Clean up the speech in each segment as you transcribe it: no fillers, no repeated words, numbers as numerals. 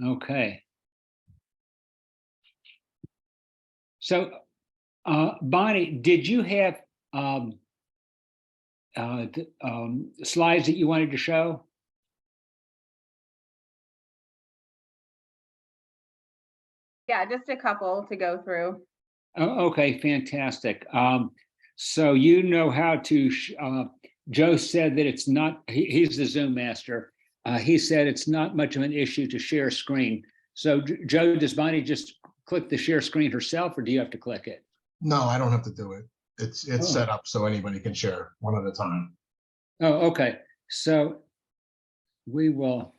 Okay. So, Bonnie, did you have slides that you wanted to show? Yeah, just a couple to go through. Oh, okay, fantastic. So you know how to, Joe said that it's not, he's the Zoom master. He said it's not much of an issue to share screen. So Joe, does Bonnie just click the share screen herself, or do you have to click it? No, I don't have to do it. It's Oh. set up so anybody can share one at a time. Oh, okay. So we will,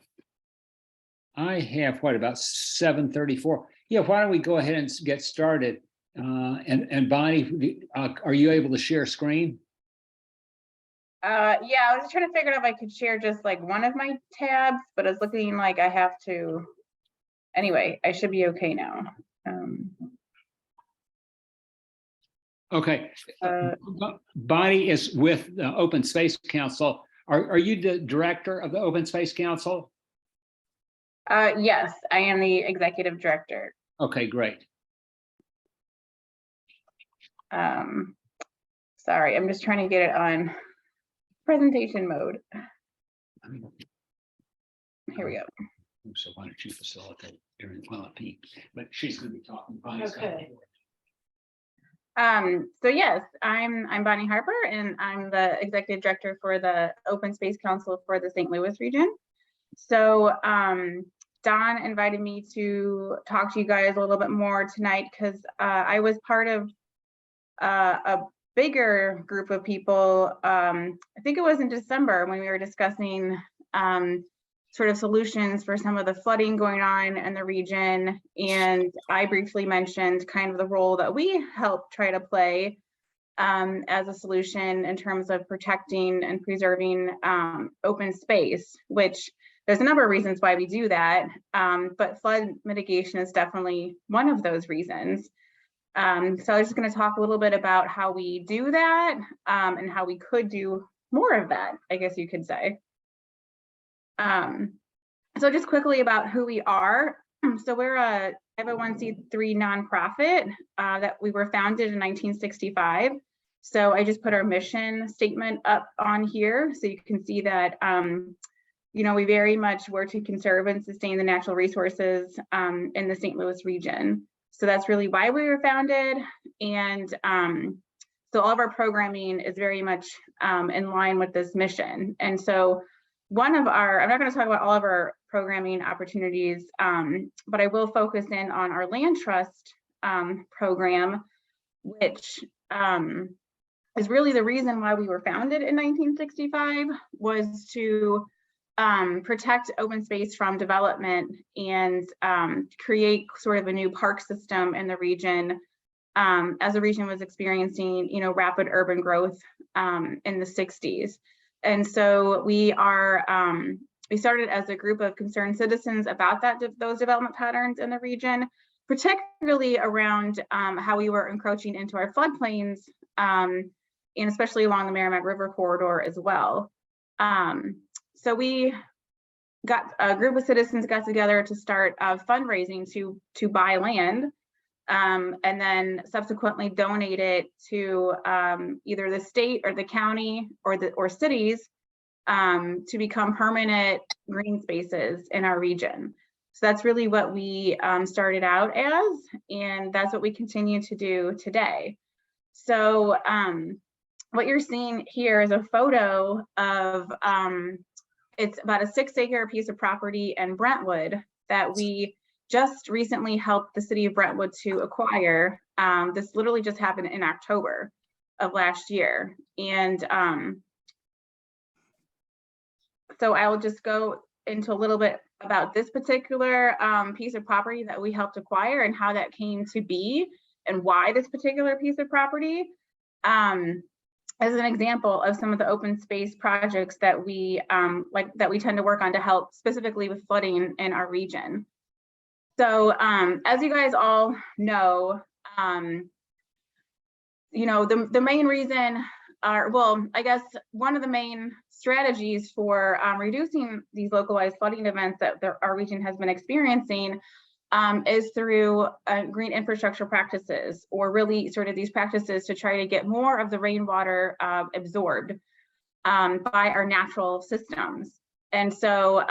I have what, about 7:34? Yeah, why don't we go ahead and get started? And Bonnie, are you able to share screen? Yeah, I was trying to figure out if I could share just like one of my tabs, but it's looking like I have to. Anyway, I should be okay now. Okay. Bonnie is with the Open Space Council. Are you the director of the Open Space Council? Yes, I am the executive director. Okay, great. Sorry, I'm just trying to get it on presentation mode. Here we go. So why don't you facilitate during Pete? But she's going to be talking. Okay. So yes, I'm Bonnie Harper, and I'm the executive director for the Open Space Council for the St. Louis region. So Don invited me to talk to you guys a little bit more tonight because I was part of a bigger group of people. I think it was in December when we were discussing sort of solutions for some of the flooding going on in the region. And I briefly mentioned kind of the role that we help try to play as a solution in terms of protecting and preserving open space, which there's a number of reasons why we do that. But flood mitigation is definitely one of those reasons. So I was just going to talk a little bit about how we do that and how we could do more of that, I guess you could say. So just quickly about who we are. So we're a 501c3 nonprofit that we were founded in 1965. So I just put our mission statement up on here so you can see that you know, we very much work to conserve and sustain the natural resources in the St. Louis region. So that's really why we were founded. And so all of our programming is very much in line with this mission. And so one of our, I'm not going to talk about all of our programming opportunities, but I will focus in on our land trust program, which is really the reason why we were founded in 1965, was to protect open space from development and create sort of a new park system in the region as the region was experiencing, you know, rapid urban growth in the 60s. And so we are, we started as a group of concerned citizens about those development patterns in the region, particularly around how we were encroaching into our floodplains, and especially along the Merrimack River corridor as well. So we got a group of citizens got together to start fundraising to buy land, and then subsequently donate it to either the state or the county or cities to become permanent green spaces in our region. So that's really what we started out as, and that's what we continue to do today. So what you're seeing here is a photo of it's about a 6-acre piece of property in Brentwood that we just recently helped the city of Brentwood to acquire. This literally just happened in October of last year. And so I will just go into a little bit about this particular piece of property that we helped acquire and how that came to be and why this particular piece of property. As an example of some of the open space projects that we we tend to work on to help specifically with flooding in our region. So as you guys all know, you know, the main reason are, well, I guess one of the main strategies for reducing these localized flooding events that our region has been experiencing is through green infrastructure practices, or really sort of these practices to try to get more of the rainwater absorbed by our natural systems. And so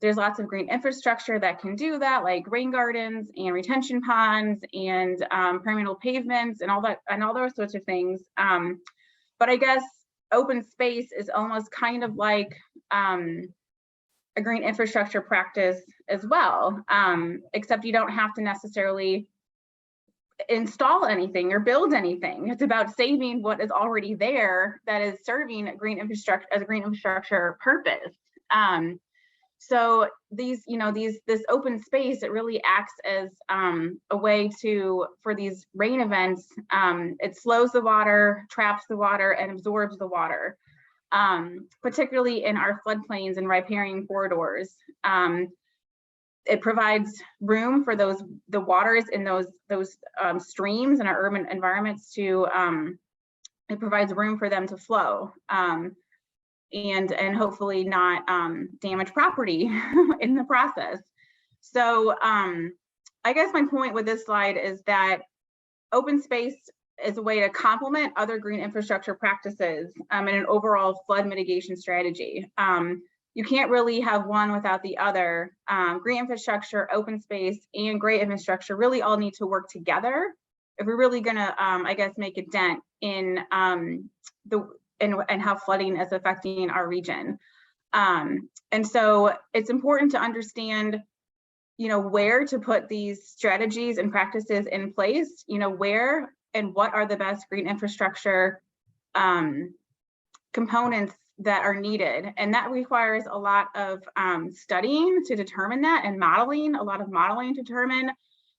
there's lots of green infrastructure that can do that, like rain gardens and retention ponds and permeable pavements and all that, and all those sorts of things. But I guess open space is almost kind of like a green infrastructure practice as well, except you don't have to necessarily install anything or build anything. It's about saving what is already there that is serving green infrastructure as a green infrastructure purpose. So these, this open space, it really acts as a way for these rain events. It slows the water, traps the water, and absorbs the water, particularly in our floodplains and riparian corridors. It provides room for the waters in those streams in our urban environments to, it provides room for them to flow. And hopefully not damage property in the process. So I guess my point with this slide is that open space is a way to complement other green infrastructure practices in an overall flood mitigation strategy. You can't really have one without the other. Green infrastructure, open space, and gray infrastructure really all need to work together if we're really gonna, I guess, make a dent in and how flooding is affecting our region. And so it's important to understand, where to put these strategies and practices in place, where and what are the best green infrastructure components that are needed. And that requires a lot of studying to determine that, and modeling, a lot of modeling to determine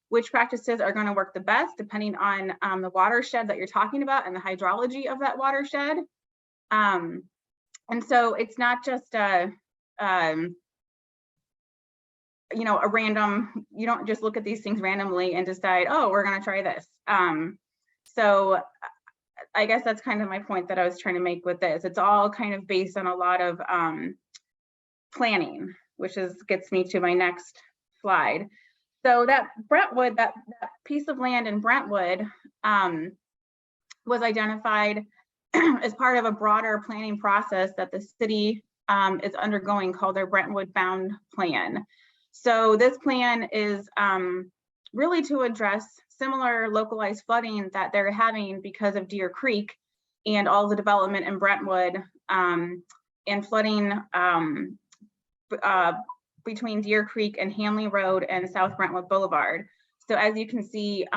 which practices are going to work the best, depending on the watershed that you're talking about and the hydrology of that watershed. And so it's not just a random, you don't just look at these things randomly and decide, oh, we're going to try this. So I guess that's kind of my point that I was trying to make with this. It's all kind of based on a lot of planning, which gets me to my next slide. So that Brentwood, that piece of land in Brentwood was identified as part of a broader planning process that the city is undergoing called their Brentwood Bound Plan. So this plan is really to address similar localized flooding that they're having because of Deer Creek and all the development in Brentwood and flooding between Deer Creek and Hanley Road and South Brentwood Boulevard. So as you can see,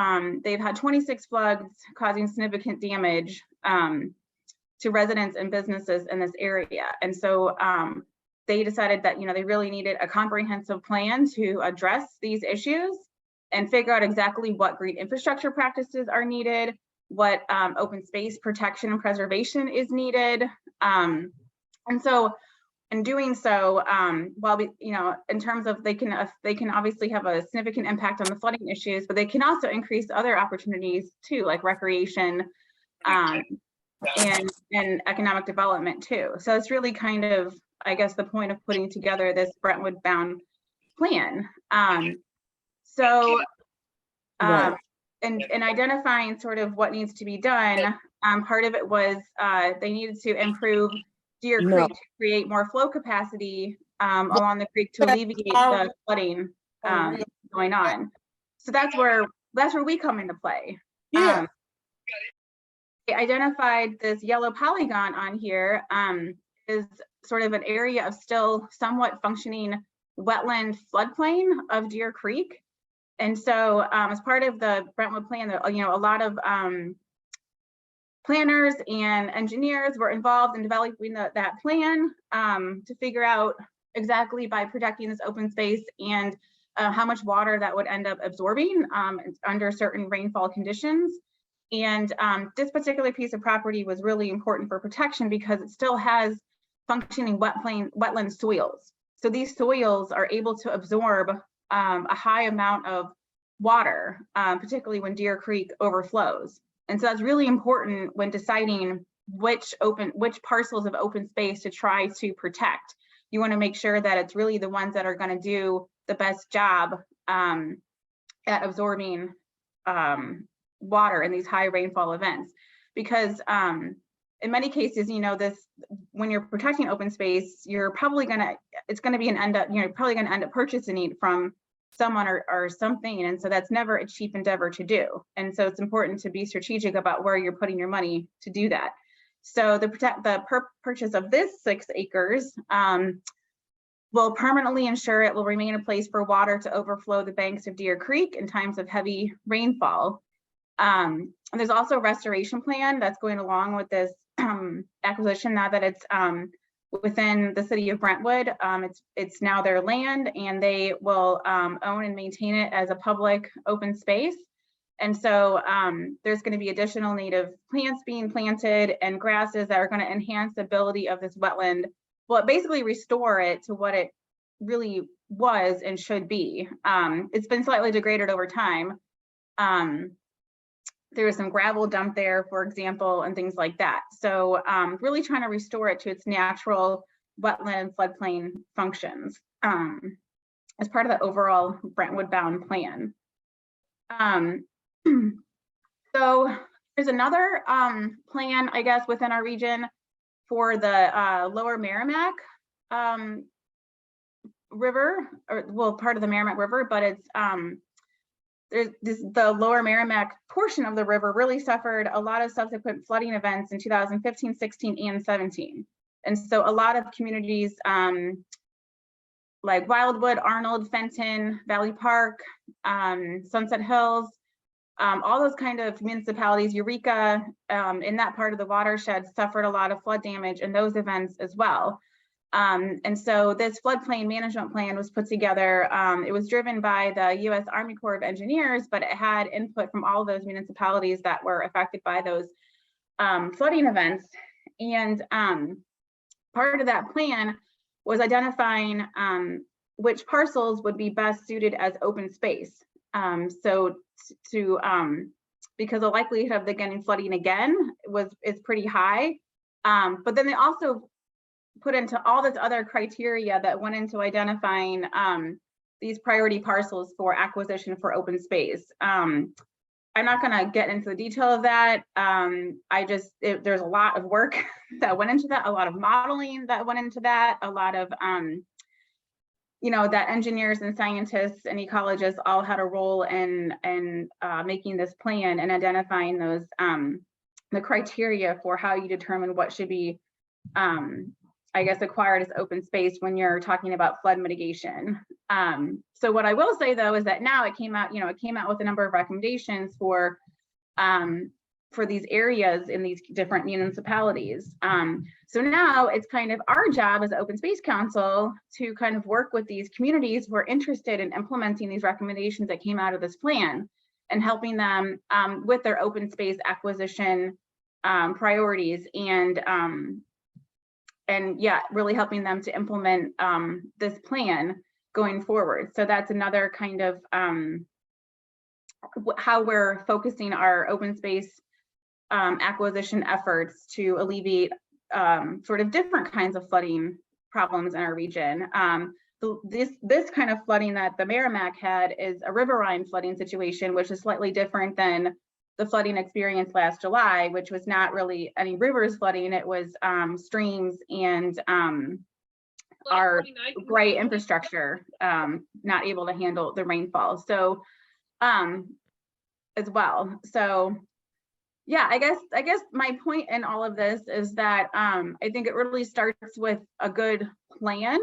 they've had 26 floods causing significant damage to residents and businesses in this area. And so they decided that they really needed a comprehensive plan to address these issues and figure out exactly what green infrastructure practices are needed, what open space protection and preservation is needed. And so in doing so, while in terms of they can obviously have a significant impact on the flooding issues, but they can also increase other opportunities too, like recreation and economic development too. So it's really kind of, I guess, the point of putting together this Brentwood Bound Plan. And identifying sort of what needs to be done, part of it was they needed to improve Deer Creek to create more flow capacity along the creek to alleviate the flooding going on. So that's where we come into play. Yeah. They identified this yellow polygon on here is sort of an area of still somewhat functioning wetland floodplain of Deer Creek. And so as part of the Brentwood plan, a lot of planners and engineers were involved in developing that plan to figure out exactly by protecting this open space and how much water that would end up absorbing under certain rainfall conditions. And this particular piece of property was really important for protection because it still has functioning wetland soils. So these soils are able to absorb a high amount of water, particularly when Deer Creek overflows. And so that's really important when deciding which parcels of open space to try to protect. You want to make sure that it's really the ones that are going to do the best job at absorbing water in these high rainfall events, because in many cases, you know, when you're protecting open space, you're probably it's going to be you're probably going to end up purchasing it from someone or something, and so that's never a cheap endeavor to do. And so it's important to be strategic about where you're putting your money to do that. So the purchase of this 6 acres will permanently ensure it will remain a place for water to overflow the banks of Deer Creek in times of heavy rainfall. And there's also a restoration plan that's going along with this acquisition now that it's within the city of Brentwood. It's now their land, and they will own and maintain it as a public open space. And so there's going to be additional native plants being planted and grasses that are going to enhance the ability of this wetland. Well, basically restore it to what it really was and should be. It's been slightly degraded over time. There was some gravel dumped there, for example, and things like that. So really trying to restore it to its natural wetland floodplain functions as part of the overall Brentwood bound plan. So there's another plan, I guess, within our region for the lower Merrimack River, or well, part of the Merrimack River, but it's the lower Merrimack portion of the river really suffered a lot of subsequent flooding events in 2015, 16, and 17. And so a lot of communities like Wildwood, Arnold, Fenton, Valley Park, Sunset Hills, all those kind of municipalities, Eureka, in that part of the watershed suffered a lot of flood damage in those events as well. And so this floodplain management plan was put together. It was driven by the U.S. Army Corps of Engineers, but it had input from all those municipalities that were affected by those flooding events. And part of that plan was identifying which parcels would be best suited as open space. Because the likelihood of the getting flooding again is pretty high. But then they also put into all this other criteria that went into identifying these priority parcels for acquisition for open space. I'm not going to get into the detail of that. There's a lot of work that went into that, a lot of modeling that went into that, a lot of that engineers and scientists and ecologists all had a role in making this plan and identifying those the criteria for how you determine what should be I guess acquired as open space when you're talking about flood mitigation. So what I will say though is that now it came out with a number of recommendations for these areas in these different municipalities. So now it's kind of our job as Open Space Council to kind of work with these communities who are interested in implementing these recommendations that came out of this plan and helping them with their open space acquisition priorities and yeah, really helping them to implement this plan going forward. So that's another kind of how we're focusing our open space acquisition efforts to alleviate sort of different kinds of flooding problems in our region. This kind of flooding that the Merrimack had is a riverine flooding situation, which is slightly different than the flooding experience last July, which was not really any rivers flooding, it was streams and our great infrastructure not able to handle the rainfall. So as well. So yeah, I guess my point in all of this is that I think it really starts with a good plan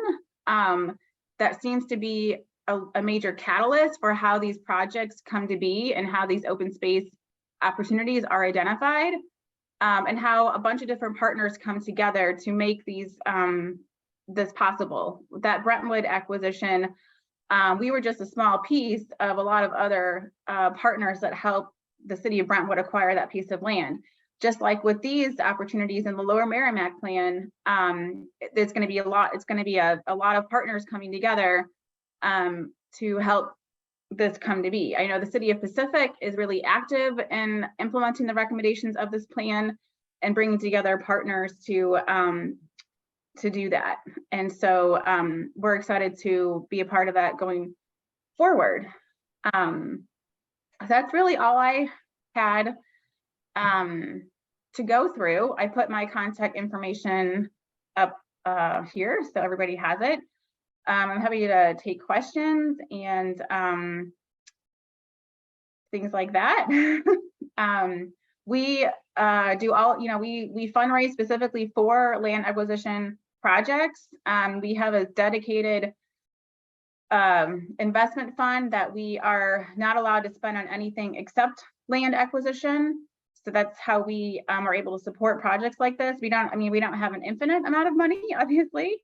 that seems to be a major catalyst for how these projects come to be and how these open space opportunities are identified, and how a bunch of different partners come together to make these this possible. That Brentwood acquisition, we were just a small piece of a lot of other partners that helped the city of Brentwood acquire that piece of land. Just like with these opportunities in the Lower Merrimack plan, there's going to be a lot. It's going to be a lot of partners coming together to help this come to be. I know the city of Pacific is really active in implementing the recommendations of this plan. and bringing together partners to do that. And so we're excited to be a part of that going forward. That's really all I had to go through. I put my contact information up here so everybody has it. I'm happy to take questions and things like that. We do all, we fundraise specifically for land acquisition projects. We have a dedicated investment fund that we are not allowed to spend on anything except land acquisition. So that's how we are able to support projects like this. We don't have an infinite amount of money, obviously.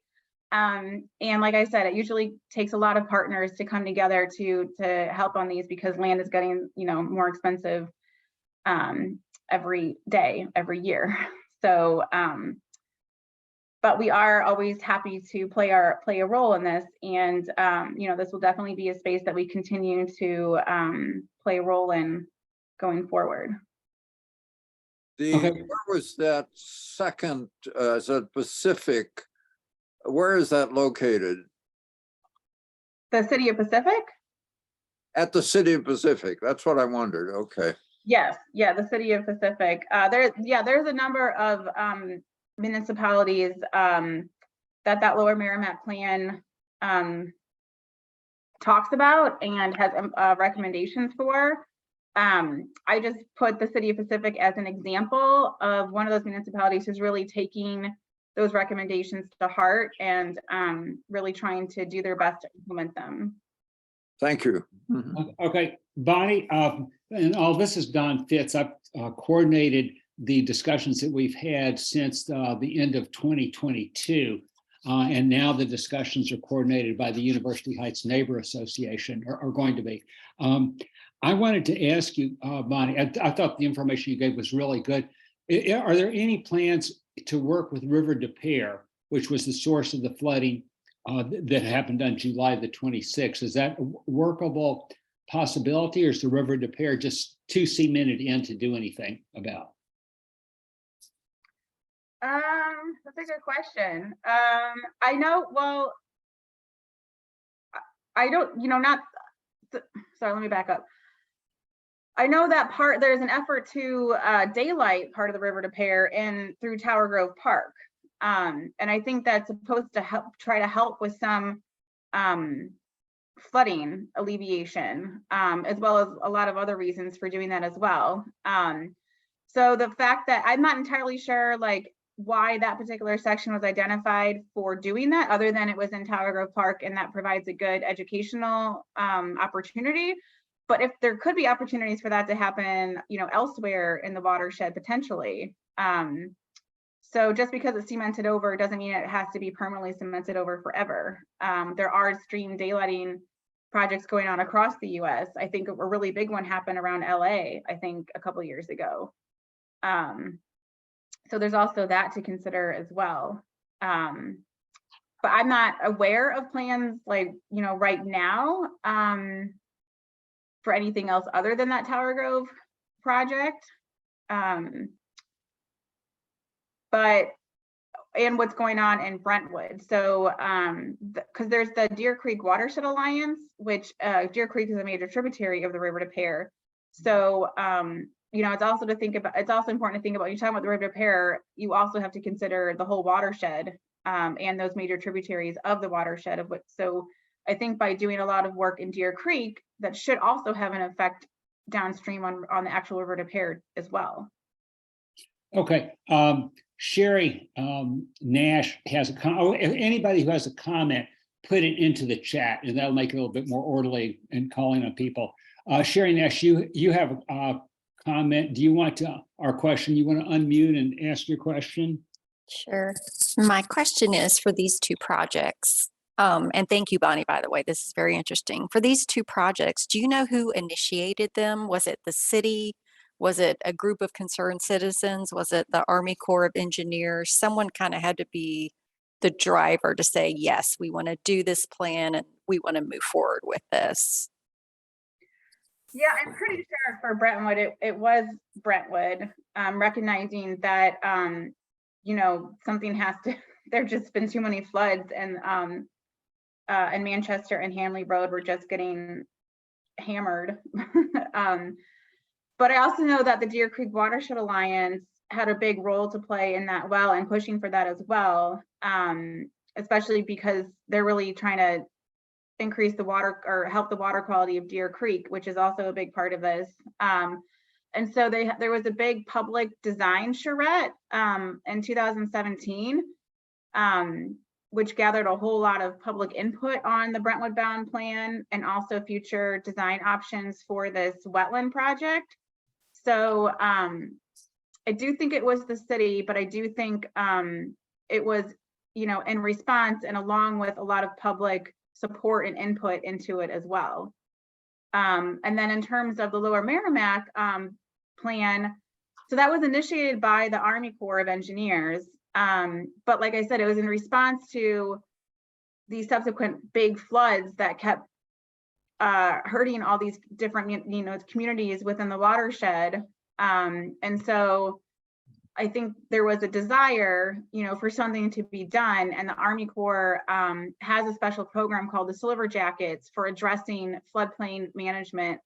And like I said, it usually takes a lot of partners to come together to help on these, because land is getting, more expensive every day, every year. So, but we are always happy to play a role in this. And, this will definitely be a space that we continue to play a role in going forward. Okay. Where was that second, is that Pacific? Where is that located? The City of Pacific? At the City of Pacific. That's what I wondered. Okay. Yes, yeah, the City of Pacific. There's a number of municipalities that Lower Merrimack Plan talks about and has recommendations for. I just put the City of Pacific as an example of one of those municipalities who's really taking those recommendations to heart and really trying to do their best to implement them. Thank you. Okay, Bonnie, and all this is Don Fitz. I've coordinated the discussions that we've had since the end of 2022. And now the discussions are coordinated by the University Heights Neighbor Association, or are going to be. I wanted to ask you, Bonnie, I thought the information you gave was really good. Are there any plans to work with River des Peres, which was the source of the flooding that happened on July the 26th? Is that a workable possibility, or is the River des Peres just too cemented in to do anything about? That's a good question. I know, well, I don't, sorry, let me back up. I know that there's an effort to daylight part of the River des Peres in through Tower Grove Park. And I think that's supposed to try to help with some flooding alleviation, as well as a lot of other reasons for doing that as well. So the fact that I'm not entirely sure why that particular section was identified for doing that, other than it was in Tower Grove Park and that provides a good educational opportunity. But if there could be opportunities for that to happen, elsewhere in the watershed potentially. So just because it's cemented over doesn't mean it has to be permanently cemented over forever. There are stream daylighting projects going on across the US. I think a really big one happened around LA, I think a couple of years ago. So there's also that to consider as well. But I'm not aware of plans right now for anything else other than that Tower Grove project. And what's going on in Brentwood. So, because there's the Deer Creek Watershed Alliance, which Deer Creek is a major tributary of the River des Peres. So, it's also important to think about, when you're talking about the River des Peres, you also have to consider the whole watershed and those major tributaries of the watershed of what. So I think by doing a lot of work in Deer Creek, that should also have an effect downstream on the actual River des Peres as well. Okay, Sherry Nash has a comment. If anybody who has a comment, put it into the chat, and that'll make it a little bit more orderly in calling on people. Sherry Nash, you have a comment. Do you want to, our question, you want to unmute and ask your question? Sure. My question is for these two projects. And thank you, Bonnie, by the way, this is very interesting. For these two projects, do you know who initiated them? Was it the city? Was it a group of concerned citizens? Was it the Army Corps of Engineers? Someone kind of had to be the driver to say, yes, we want to do this plan and we want to move forward with this. Yeah, I'm pretty sure for Brentwood, it was Brentwood. recognizing that, you know, something has to, there've just been too many floods, and Manchester and Hanley Road were just getting hammered. But I also know that the Deer Creek Watershed Alliance had a big role to play in that well, and pushing for that as well, especially because they're really trying to increase the water, or help the water quality of Deer Creek, which is also a big part of this. And so there was a big public design charrette in 2017, which gathered a whole lot of public input on the Brentwood Bound Plan and also future design options for this wetland project. So I do think it was the city, but I do think it was, you know, in response and along with a lot of public support and input into it as well. And then in terms of the Lower Merrimack plan, so that was initiated by the Army Corps of Engineers. But like I said, it was in response to the subsequent big floods that kept hurting all these different, you know, communities within the watershed. And so I think there was a desire, you know, for something to be done, and the Army Corps has a special program called the Silver Jackets for addressing floodplain management,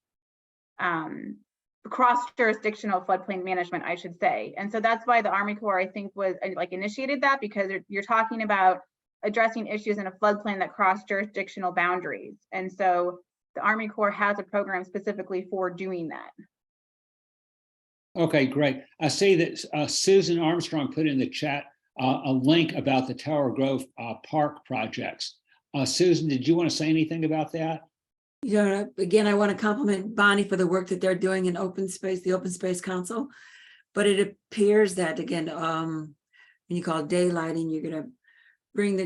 cross-jurisdictional floodplain management, I should say. And so that's why the Army Corps, I think, was like initiated that, because you're talking about addressing issues in a floodplain that cross jurisdictional boundaries. And so the Army Corps has a program specifically for doing that. Okay, great. I see that Susan Armstrong put in the chat a link about the Tower Grove Park projects. Susan, did you want to say anything about that? You know, again, I want to compliment Bonnie for the work that they're doing in open space, the Open Space Council. But it appears that, again, when you call it daylighting, you're going to bring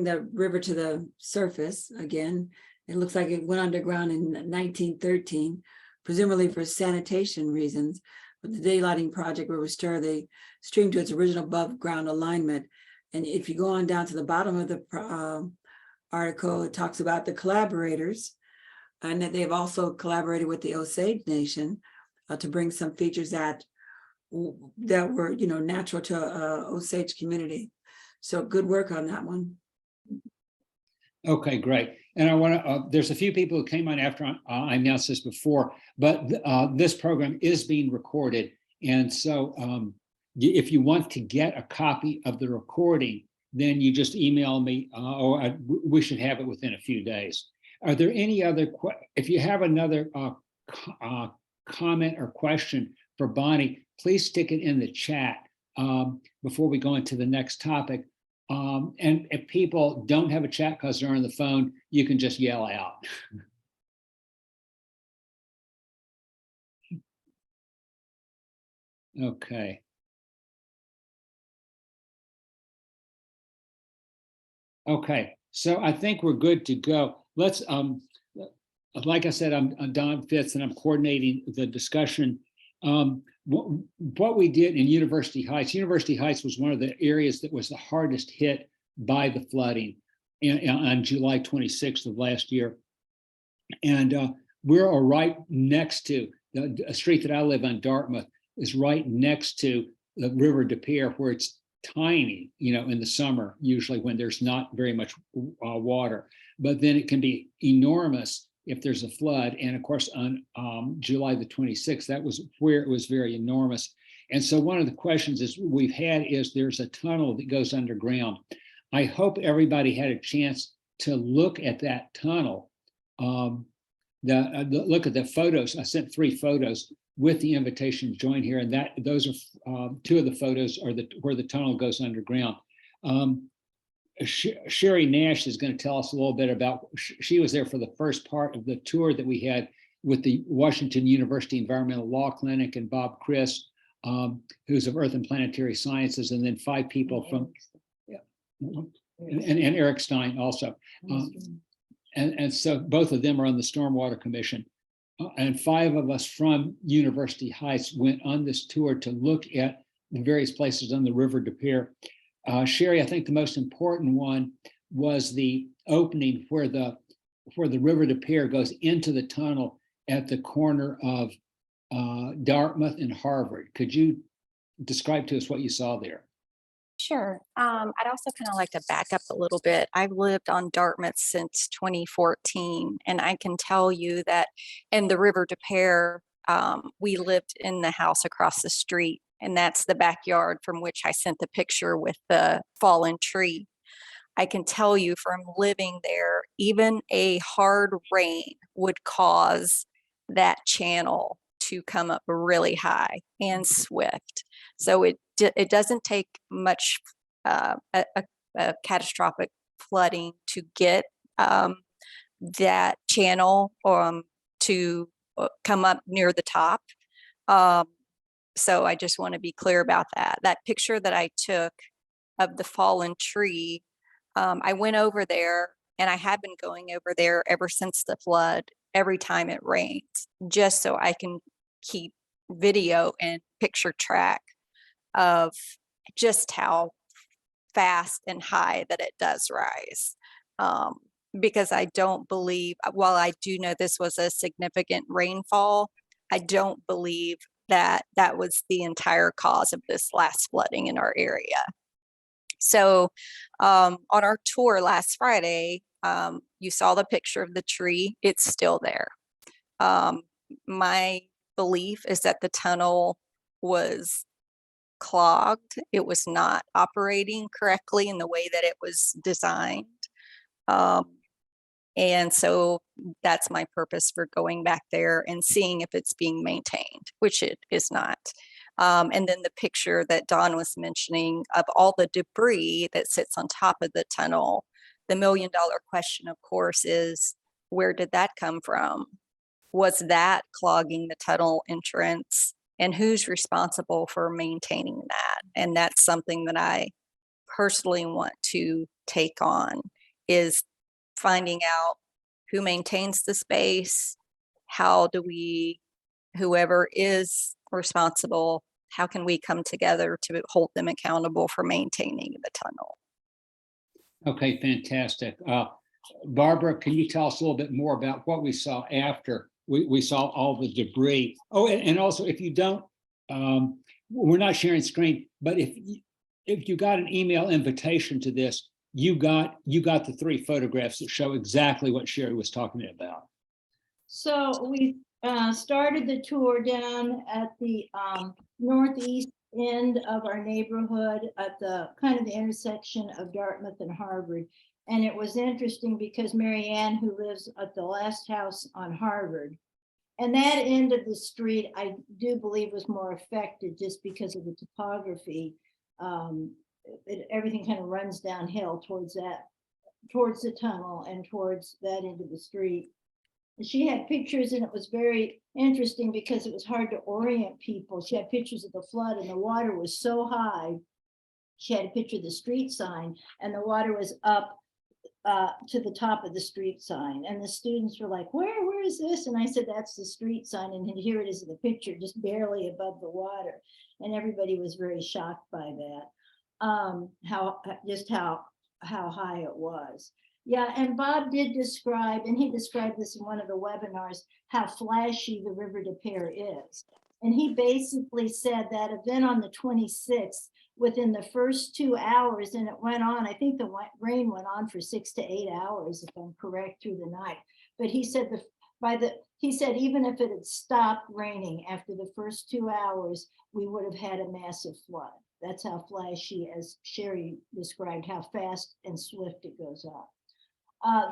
the river to the surface again. It looks like it went underground in 1913, presumably for sanitation reasons. But the daylighting project will restore the stream to its original above ground alignment. And if you go on down to the bottom of the article, it talks about the collaborators, and that they've also collaborated with the Osage Nation to bring some features that were, you know, natural to Osage community. So good work on that one. Okay, great. And I want to, there's a few people who came on after I announced this before, but this program is being recorded. And so if you want to get a copy of the recording, then you just email me, or we should have it within a few days. Are there any other, if you have another comment or question for Bonnie, please stick it in the chat before we go into the next topic. And if people don't have a chat because they're on the phone, you can just yell out. Okay. Okay, so I think we're good to go. Let's, like I said, I'm Don Fitz and I'm coordinating the discussion. What we did in University Heights was one of the areas that was the hardest hit by the flooding on July 26th of last year. And we're right next to a street that I live on, Dartmouth, is right next to the River De Pere, where it's tiny, you know, in the summer, usually when there's not very much water, but then it can be enormous if there's a flood. And of course, on July the 26th, that was where it was very enormous. And so one of the questions we've had is there's a tunnel that goes underground. I hope everybody had a chance to look at that tunnel. Look at the photos. I sent 3 photos with the invitation to join here, and those are 2 of the photos are where the tunnel goes underground. Sherry Nash is going to tell us a little bit about, she was there for the first part of the tour that we had with the Washington University Environmental Law Clinic, and Bob Chris, who's of Earth and Planetary Sciences, and then 5 people from, and Eric Stein also. And so both of them are on the Stormwater Commission. And 5 of us from University Heights went on this tour to look at the various places on the River De Pere. Sherry, I think the most important one was the opening where the River De Pere goes into the tunnel at the corner of Dartmouth and Harvard. Could you describe to us what you saw there. Sure. I'd also kind of like to back up a little bit. I've lived on Dartmouth since 2014, and I can tell you that in the River de Pere, we lived in the house across the street, and that's the backyard from which I sent the picture with the fallen tree. I can tell you from living there, even a hard rain would cause that channel to come up really high and swift. So it doesn't take much a catastrophic flooding to get that channel to come up near the top. So I just want to be clear about that. That picture that I took of the fallen tree, I went over there, and I have been going over there ever since the flood, every time it rains, just so I can keep video and picture track of just how fast and high that it does rise. Because I don't believe, while I do know this was a significant rainfall, I don't believe that that was the entire cause of this last flooding in our area. So on our tour last Friday, you saw the picture of the tree. It's still there. My belief is that the tunnel was clogged. It was not operating correctly in the way that it was designed. And so that's my purpose for going back there and seeing if it's being maintained, which it is not. And then the picture that Dawn was mentioning of all the debris that sits on top of the tunnel, the $1 million question, of course, is where did that come from? Was that clogging the tunnel entrance? And who's responsible for maintaining that? And that's something that I personally want to take on, is finding out who maintains the space, how do we, whoever is responsible, how can we come together to hold them accountable for maintaining the tunnel? Okay, fantastic. Barbara, can you tell us a little bit more about what we saw after we saw all the debris? Oh, and also, if you don't, we're not sharing screen, but if you got an email invitation to this, you got the 3 photographs that show exactly what Sherry was talking about. So we started the tour down at the northeast end of our neighborhood at the kind of the intersection of Dartmouth and Harvard. And it was interesting because Mary Ann, who lives at the last house on Harvard, and that end of the street, I do believe was more affected just because of the topography. Everything kind of runs downhill towards the tunnel and towards that end of the street. And she had pictures, and it was very interesting because it was hard to orient people. She had pictures of the flood, and the water was so high. She had a picture of the street sign, and the water was up to the top of the street sign. And the students were like, where is this? And I said, that's the street sign. And here it is in the picture, just barely above the water. And everybody was very shocked by that. How high it was. Yeah, and Bob did describe, and he described this in one of the webinars, how flashy the River de Pere is. And he basically said that event on the 26th, within the first 2 hours, and it went on, I think the rain went on for 6 to 8 hours, if I'm correct, through the night. But he said he said even if it had stopped raining after the first 2 hours, we would have had a massive flood. That's how flashy, as Sherry described, how fast and swift it goes up.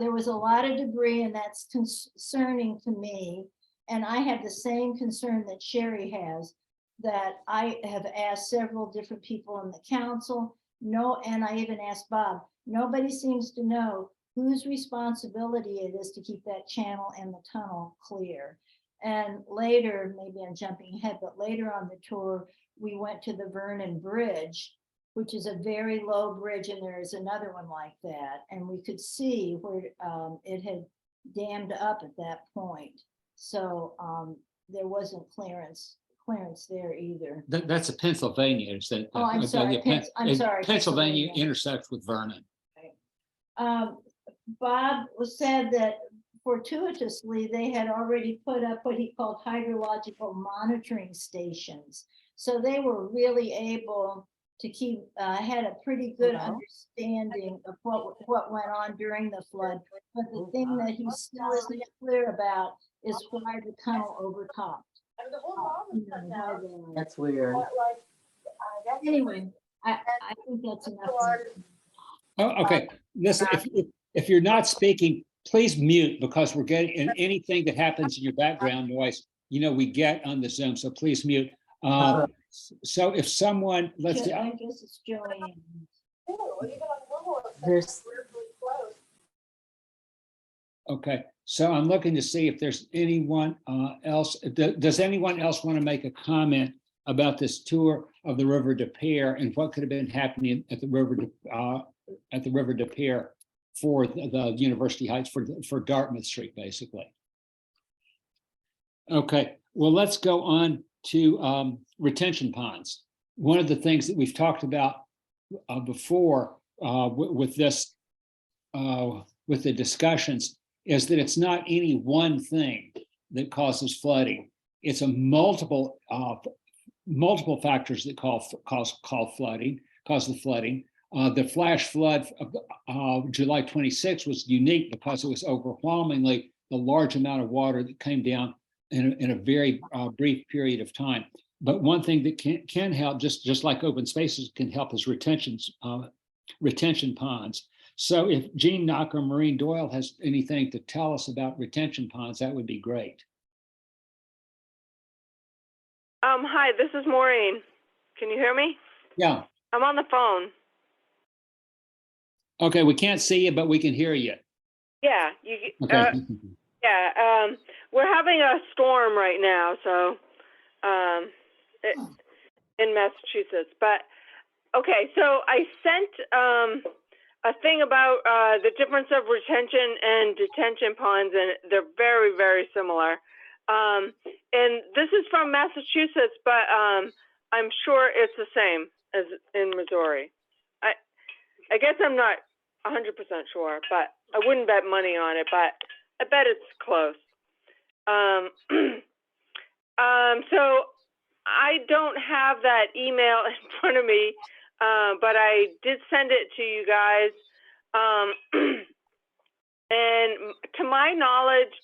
There was a lot of debris, and that's concerning to me. And I have the same concern that Sherry has, that I have asked several different people in the council. And I even asked Bob, nobody seems to know whose responsibility it is to keep that channel and the tunnel clear. And later, maybe I'm jumping ahead, but later on the tour, we went to the Vernon Bridge, which is a very low bridge, and there is another one like that. And we could see where it had dammed up at that point. So there wasn't clearance there either. That's a Pennsylvania. Is that? Oh, I'm sorry. I'm sorry. Pennsylvania intersects with Vernon. Bob said that fortuitously they had already put up what he called hydrological monitoring stations. So they were really able to keep, had a pretty good understanding of what went on during the flood. But the thing that he still isn't clear about is why the tunnel overtopped. You know, why the- That's weird. Anyway, I think that's enough. Oh, okay. Listen, if you're not speaking, please mute because we're getting anything that happens in your background noise, we get on the Zoom, so please mute. So if someone, let's see, I guess it's Joanne. There's, okay, so I'm looking to see if there's anyone else. Does anyone else want to make a comment about this tour of the River de Pere and what could have been happening at the River de Pere for the University Heights, for Dartmouth Street, basically? Okay, well, let's go on to retention ponds. One of the things that we've talked about before with this, with the discussions, is that it's not any one thing that causes flooding. It's a multiple factors that cause the flooding. The flash flood of July 26 was unique because it was overwhelmingly the large amount of water that came down in a very brief period of time. But one thing that can help, just like open spaces can help, is retention ponds. So if Jean Knocker, Maureen Doyle has anything to tell us about retention ponds, that would be great. Hi, this is Maureen. Can you hear me? Yeah. I'm on the phone. Okay, we can't see you, but we can hear you. Yeah, Okay. we're having a storm right now, so in Massachusetts. But okay, so I sent a thing about the difference of retention and detention ponds, and they're very, very similar. And this is from Massachusetts, but I'm sure it's the same as in Missouri. I guess I'm not 100% sure, but I wouldn't bet money on it, but I bet it's close. So I don't have that email in front of me, but I did send it to you guys. And to my knowledge,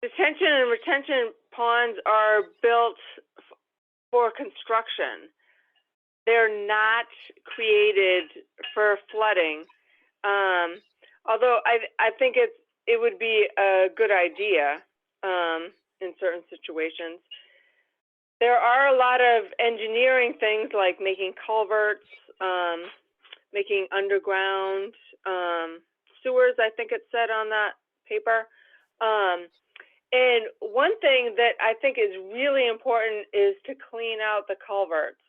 detention and retention ponds are built for construction. They're not created for flooding. Although I think it would be a good idea in certain situations. There are a lot of engineering things like making culverts, making underground sewers, I think it said on that paper. And one thing that I think is really important is to clean out the culverts.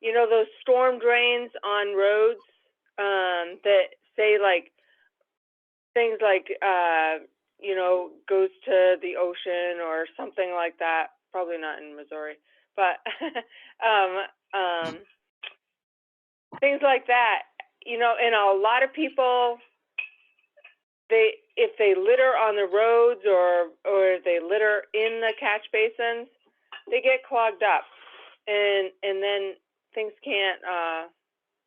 You know, those storm drains on roads that say like things like, you know, goes to the ocean or something like that. Probably not in Missouri, but things like that, you know, and a lot of people, if they litter on the roads or they litter in the catch basins, they get clogged up, and then things can't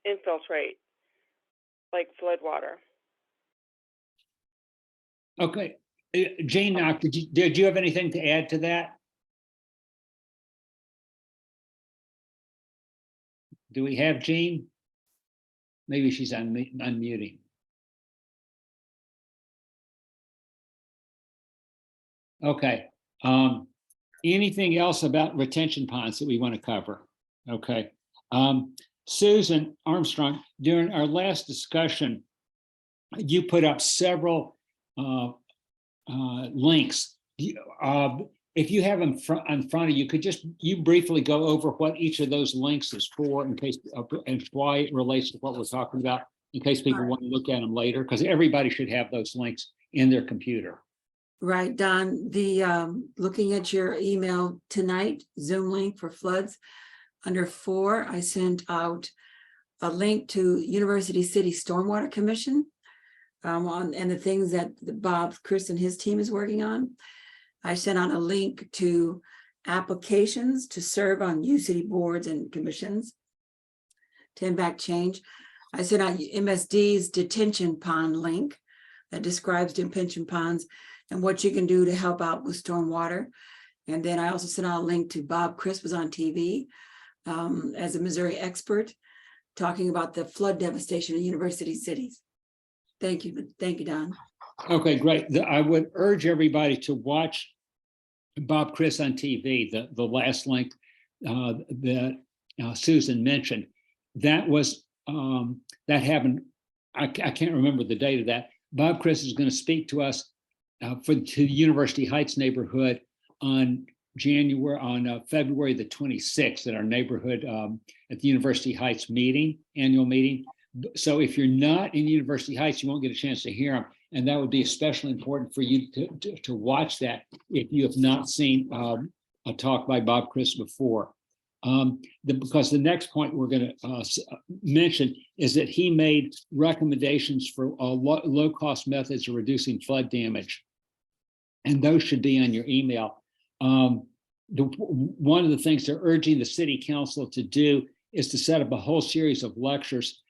infiltrate like flood water. Okay, Jean Knock, did you have anything to add to that? Do we have Jean? Maybe she's unmuting. Okay. Anything else about retention ponds that we want to cover? Okay. Susan Armstrong, during our last discussion, you put up several links. If you have them in front of you, could you briefly go over what each of those links is for, in case and why it relates to what we're talking about, in case people want to look at them later, because everybody should have those links in their computer. Right, Don, the looking at your email tonight, Zoom link for floods, under 4, I sent out a link to University City Stormwater Commission and the things that Bob, Chris and his team is working on. I sent out a link to applications to serve on U-City boards and commissions to impact change. I sent out MSD's detention pond link that describes detention ponds and what you can do to help out with stormwater. And then I also sent out a link to Bob Chris was on TV as a Missouri expert talking about the flood devastation in university cities. Thank you, Don. Okay, great. I would urge everybody to watch Bob Chris on TV, the last link that Susan mentioned. That was, that happened, I can't remember the date of that. Bob Chris is going to speak to us to the University Heights neighborhood on February the 26th at our neighborhood at the University Heights annual meeting. So if you're not in University Heights, you won't get a chance to hear him. And that would be especially important for you to watch that if you have not seen a talk by Bob Chris before. Because the next point we're going to mention is that he made recommendations for low-cost methods of reducing flood damage. And those should be on your email. One of the things they're urging the city council to do is to set up a whole series of lectures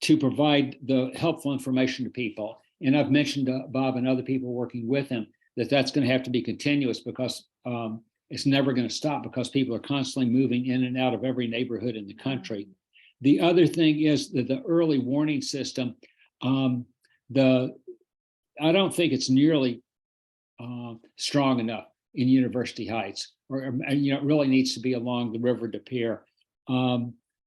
to provide the helpful information to people. And I've mentioned to Bob and other people working with him that that's going to have to be continuous because it's never going to stop because people are constantly moving in and out of every neighborhood in the country. The other thing is that the early warning system, I don't think it's nearly strong enough in University Heights, or it really needs to be along the River de Pere.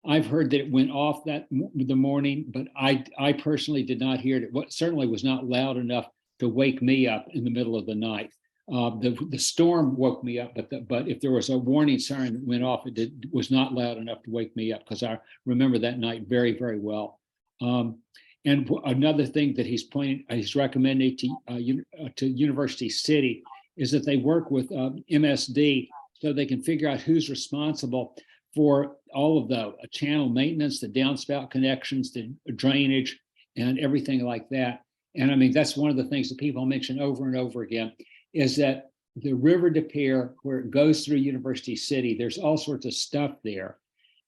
I've heard that it went off the morning, but I personally did not hear it. What certainly was not loud enough to wake me up in the middle of the night. The storm woke me up, but if there was a warning siren that went off, it was not loud enough to wake me up because I remember that night very, very well. And another thing that he's recommending to University City is that they work with MSD so they can figure out who's responsible for all of the channel maintenance, the downspout connections, the drainage, and everything like that. And I mean, that's one of the things that people mention over and over again, is that the River de Pere, where it goes through University City, there's all sorts of stuff there.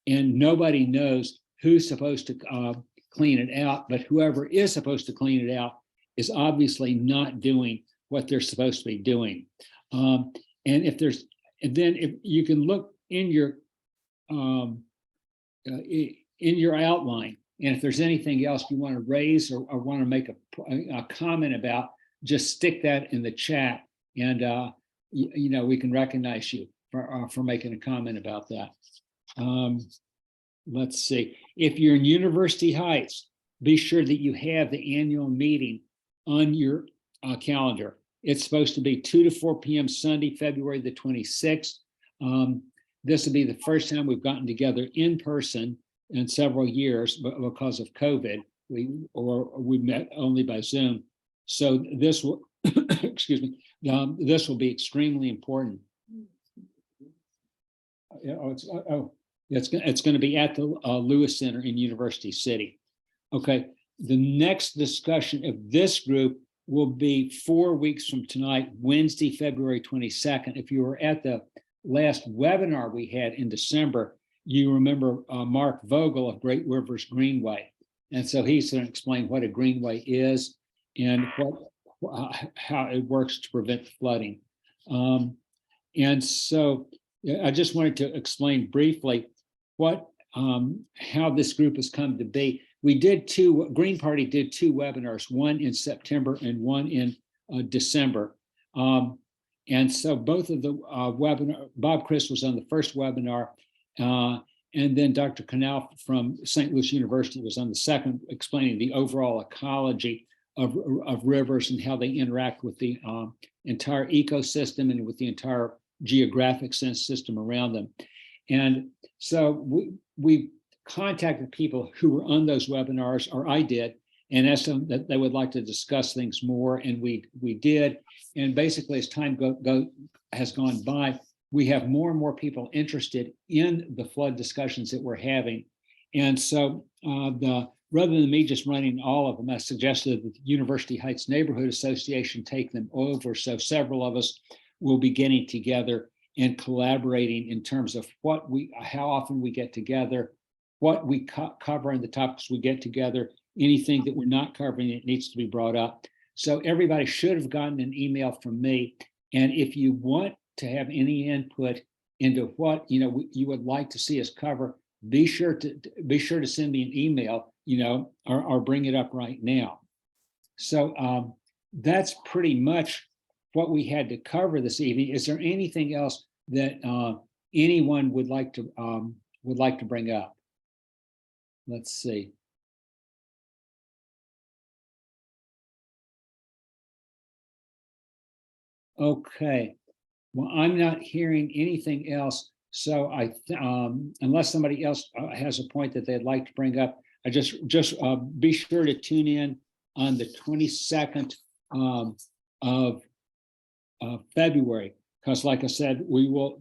And nobody knows who's supposed to clean it out, but whoever is supposed to clean it out is obviously not doing what they're supposed to be doing. And if you can look in your outline, and if there's anything else you want to raise or want to make a comment about, just stick that in the chat, and we can recognize you for making a comment about that. Let's see. If you're in University Heights, be sure that you have the annual meeting on your calendar. It's supposed to be 2 to 4 p.m. Sunday, February the 26th. This will be the first time we've gotten together in person in several years because of COVID. We met only by Zoom. So this will, excuse me, this will be extremely important. It's going to be at the Lewis Center in University City. Okay, the next discussion of this group will be 4 weeks from tonight, Wednesday, February 22nd. If you were at the last webinar we had in December, you remember Mark Vogel of Great Rivers Greenway. And so he's going to explain what a greenway is and how it works to prevent flooding. And so I just wanted to explain briefly how this group has come to be. Green Party did 2 webinars, one in September and one in December. And so both of the webinar, Bob Chris was on the first webinar, and then Dr. Knauf from St. Louis University was on the second, explaining the overall ecology of rivers and how they interact with the entire ecosystem and with the entire geographic sense system around them. And so we contacted people who were on those webinars, or I did, and asked them that they would like to discuss things more, and we did. And basically, as time has gone by, we have more and more people interested in the flood discussions that we're having. And so rather than me just running all of them, I suggested that the University Heights Neighborhood Association take them over. So several of us will be getting together and collaborating in terms of how often we get together, what we cover and the topics we get together, anything that we're not covering that needs to be brought up. So everybody should have gotten an email from me. And if you want to have any input into what you would like to see us cover, be sure to send me an email, or bring it up right now. So that's pretty much what we had to cover this evening. Is there anything else that anyone would like to bring up? Let's see. Okay. Well, I'm not hearing anything else. So unless somebody else has a point that they'd like to bring up, I just be sure to tune in on the 22nd of February, because like I said, we will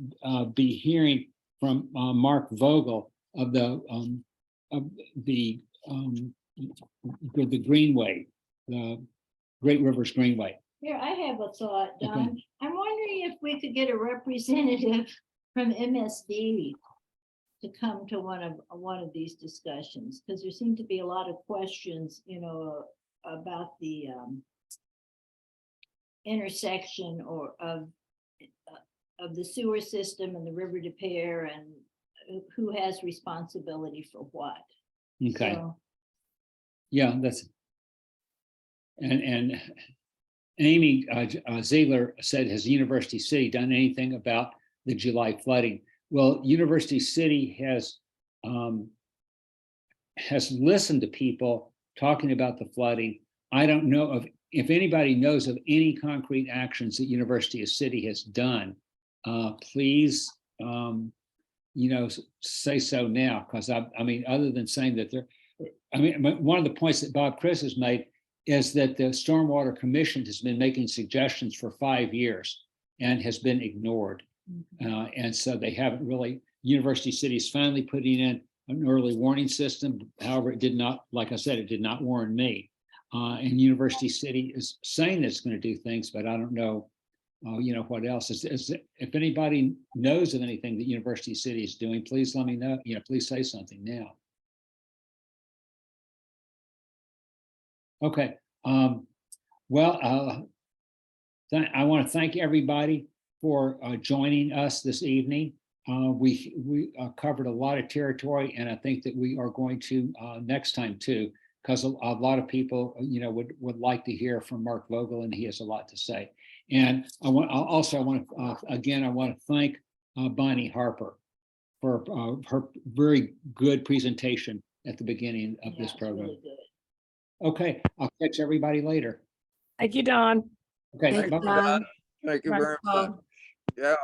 be hearing from Mark Vogel of the Greenway, the Great Rivers Greenway. Here, I have a thought, Okay. Don. I'm wondering if we could get a representative from MSD to come to one of these discussions, because there seem to be a lot of questions, about the intersection or of the sewer system and the River Des Peres, and who has responsibility for what. Okay. So, Yeah, that's, and Amy Ziegler said, has University City done anything about the July flooding? Well, University City has listened to people talking about the flooding. I don't know if anybody knows of any concrete actions that University City has done. Please, say so now, because I mean, other than saying that one of the points that Bob Chris has made is that the Stormwater Commission has been making suggestions for 5 years and has been ignored. And so they haven't really, University City is finally putting in an early warning system. However, it did not, like I said, it did not warn me. And University City is saying it's going to do things, but I don't know, what else. If anybody knows of anything that University City is doing, please let me know, please say something now. Okay. Well, I want to thank everybody for joining us this evening. We covered a lot of territory, and I think that we are going to next time too, because a lot of people, would like to hear from Mark Vogel, and he has a lot to say. And I want to thank Bonnie Harper for her very good presentation at the beginning of yeah, this it's program. really good. Okay, I'll catch everybody later. Thank you, Don. Okay, Thank you, bye-bye. Don. Thank you Right. very much. Yeah.